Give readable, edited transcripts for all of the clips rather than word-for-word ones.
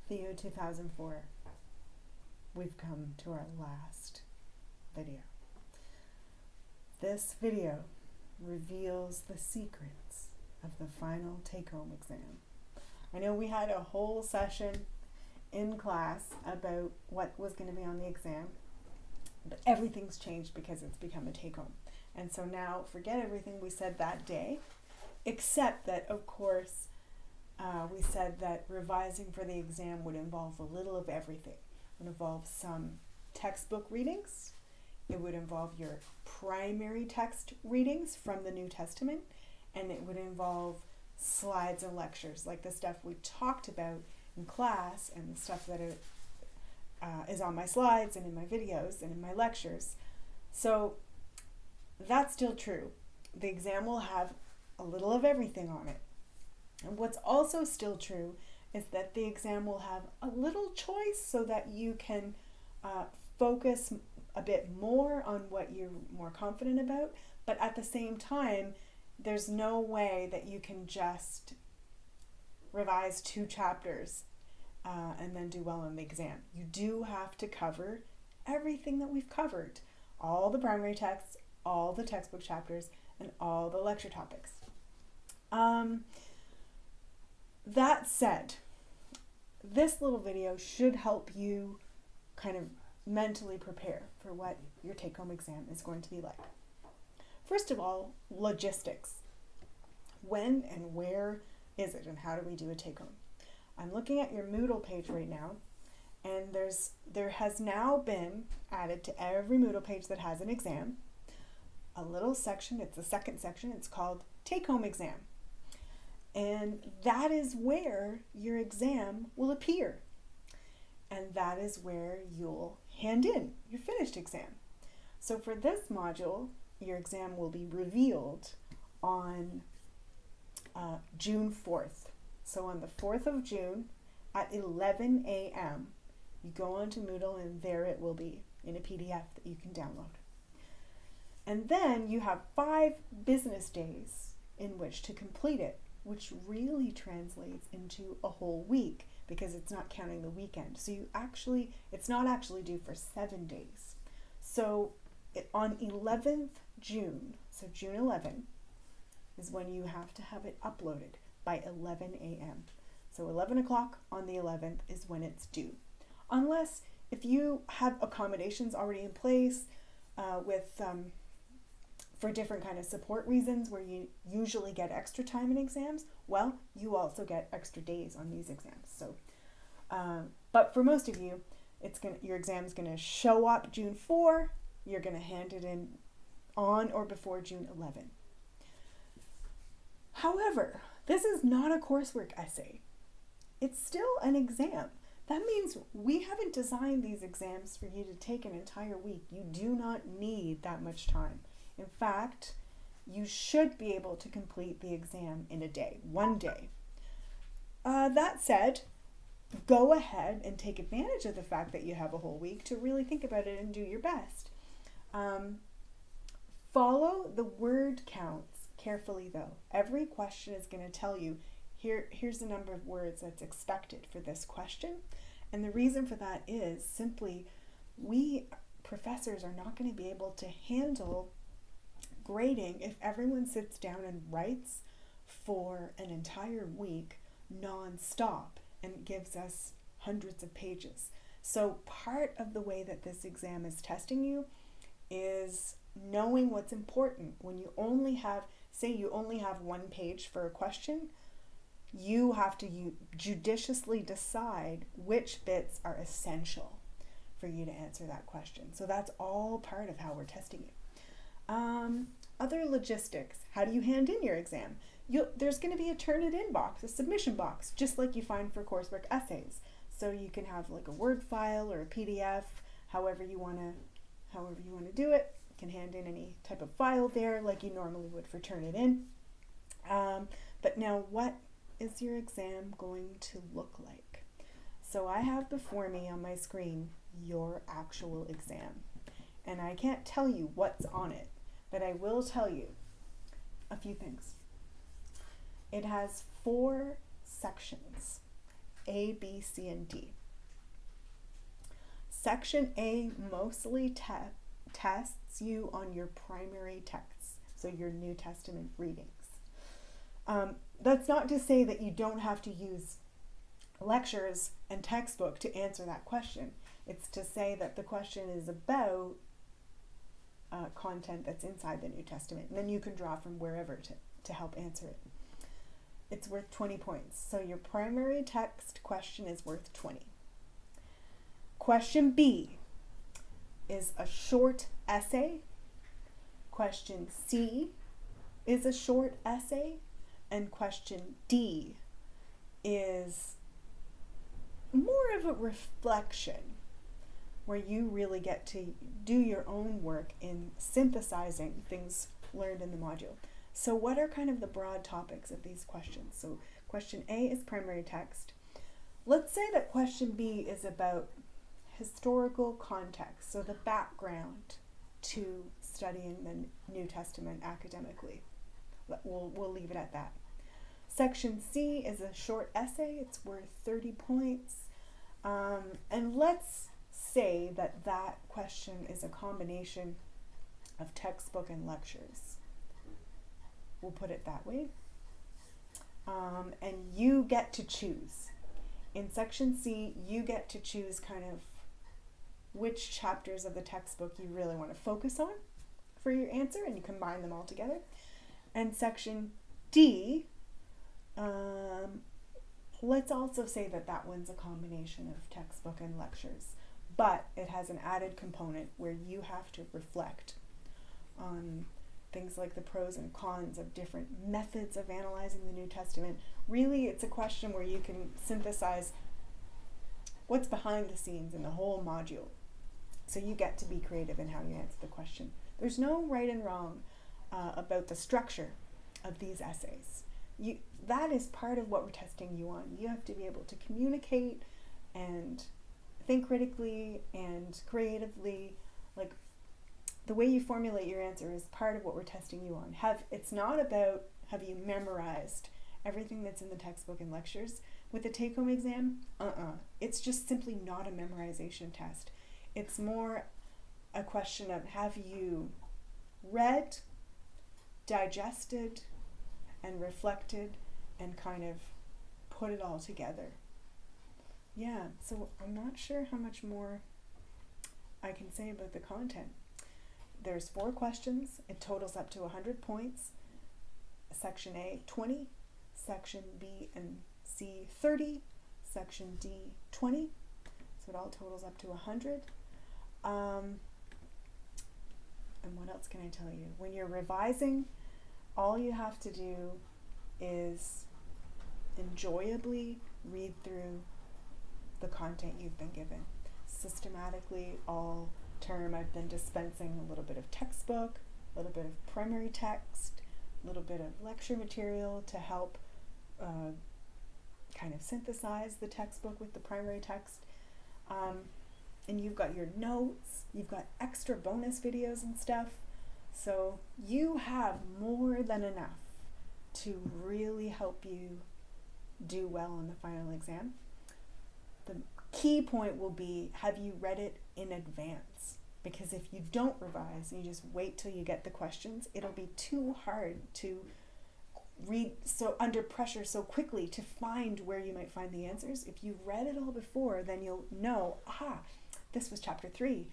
THEO 2004, we've come to our last video. This video reveals the secrets of the final take-home exam. I know we had a whole session in class about what was going to be on the exam, but everything's changed because it's become a take-home. And so now forget everything we said that day, except that, of course, we said that revising for the exam would involve a little of everything. It would involve some textbook readings. It would involve your primary text readings from the New Testament. And it would involve slides and lectures, like the stuff we talked about in class and the stuff that is on my slides and in my videos and in my lectures. So that's still true. The exam will have a little of everything on it. And what's also still true is that the exam will have a little choice so that you can focus a bit more on what you're more confident about, but at the same time, there's no way that you can just revise 2 chapters and then do well on the exam. You do have to cover everything that we've covered, all the primary texts, all the textbook chapters, and all the lecture topics. That said, this little video should help you kind of mentally prepare for what your take-home exam is going to be like. First of all, logistics. When and where is it, and how do we do a take-home? I'm looking at your Moodle page right now, and there has now been added to every Moodle page that has an exam a little section. It's the second section. It's called Take-Home Exam. And that is where your exam will appear. And that is where you'll hand in your finished exam. So for this module, your exam will be revealed on June 4th. So on the 4th of June at 11 a.m., you go onto Moodle and there it will be in a PDF that you can download. And then you have 5 business days in which to complete it, which really translates into a whole week because it's not counting the weekend. So it's not actually due for 7 days. So on 11th June, so June 11 is when you have to have it uploaded by 11 a.m. So 11 o'clock on the 11th is when it's due. Unless if you have accommodations already in place for different kind of support reasons where you usually get extra time in exams, well, you also get extra days on these exams. So, but for most of you, your exam is going to show up June 4. You're going to hand it in on or before June 11. However, this is not a coursework essay. It's still an exam. That means we haven't designed these exams for you to take an entire week. You do not need that much time. In fact, you should be able to complete the exam in a day, 1 day. That said, go ahead and take advantage of the fact that you have a whole week to really think about it and do your best. Follow the word counts carefully though. Every question is going to tell you, here's the number of words that's expected for this question. And the reason for that is simply we professors are not going to be able to handle grading if everyone sits down and writes for an entire week non-stop and gives us hundreds of pages. So part of the way that this exam is testing you is knowing what's important. When you only have, say you only have 1 page for a question, you have to judiciously decide which bits are essential for you to answer that question. So that's all part of how we're testing you. Other logistics. How do you hand in your exam? There's going to be a turn it in box, a submission box, just like you find for coursework essays. So you can have like a Word file or a PDF, however you want to do it. You can hand in any type of file there like you normally would for turn it in. But now what is your exam going to look like? So I have before me on my screen your actual exam. And I can't tell you what's on it, but I will tell you a few things. It has 4 sections. A, B, C, and D. Section A mostly tests you on your primary texts, so your New Testament readings. That's not to say that you don't have to use lectures and textbook to answer that question. It's to say that the question is about content that's inside the New Testament, and then you can draw from wherever to help answer it. It's worth 20 points. So your primary text question is worth 20. Question B is a short essay. Question C is a short essay. And question D is more of a reflection, where you really get to do your own work in synthesizing things learned in the module. So what are kind of the broad topics of these questions? So question A is primary text. Let's say that question B is about historical context, so the background to studying the New Testament academically. We'll leave it at that. Section C is a short essay. It's worth 30 points. And let's say that that question is a combination of textbook and lectures. We'll put it that way. And you get to choose. In section C, you get to choose kind of which chapters of the textbook you really want to focus on for your answer, and you combine them all together. And section D, let's also say that that one's a combination of textbook and lectures, but it has an added component where you have to reflect on things like the pros and cons of different methods of analyzing the New Testament. Really, it's a question where you can synthesize what's behind the scenes in the whole module. So you get to be creative in how you answer the question. There's no right and wrong about the structure of these essays. That is part of what we're testing you on. You have to be able to communicate and think critically and creatively. Like, the way you formulate your answer is part of what we're testing you on. It's not about have you memorized everything that's in the textbook and lectures. With the take-home exam, it's just simply not a memorization test. It's more a question of have you read, digested, and reflected, and kind of put it all together. Yeah, so I'm not sure how much more I can say about the content. There's 4 questions. It totals up to 100 points. Section A, 20. Section B and C, 30. Section D, 20. So it all totals up to 100. And what else can I tell you? When you're revising, all you have to do is enjoyably read through the content you've been given. Systematically, all term I've been dispensing a little bit of textbook, a little bit of primary text, a little bit of lecture material to help kind of synthesize the textbook with the primary text. And you've got your notes, you've got extra bonus videos and stuff. So you have more than enough to really help you do well on the final exam. The key point will be, have you read it in advance? Because if you don't revise and you just wait till you get the questions, it'll be too hard to read so under pressure so quickly to find where you might find the answers. If you've read it all before, then you'll know, this was chapter 3.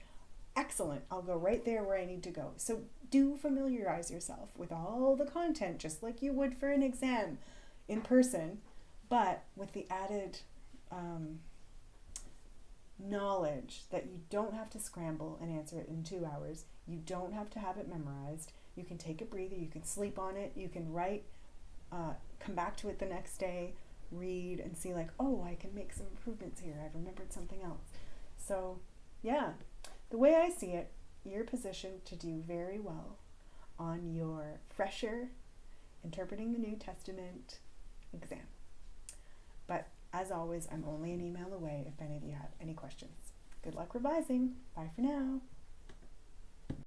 Excellent, I'll go right there where I need to go. So do familiarize yourself with all the content, just like you would for an exam in person, but with the added knowledge that you don't have to scramble and answer it in 2 hours. You don't have to have it memorized. You can take a breather, you can sleep on it, you can write, come back to it the next day, read and see like, I can make some improvements here. I've remembered something else. So yeah, the way I see it, you're positioned to do very well on your fresher interpreting the New Testament exam. But as always, I'm only an email away if any of you have any questions. Good luck revising. Bye for now.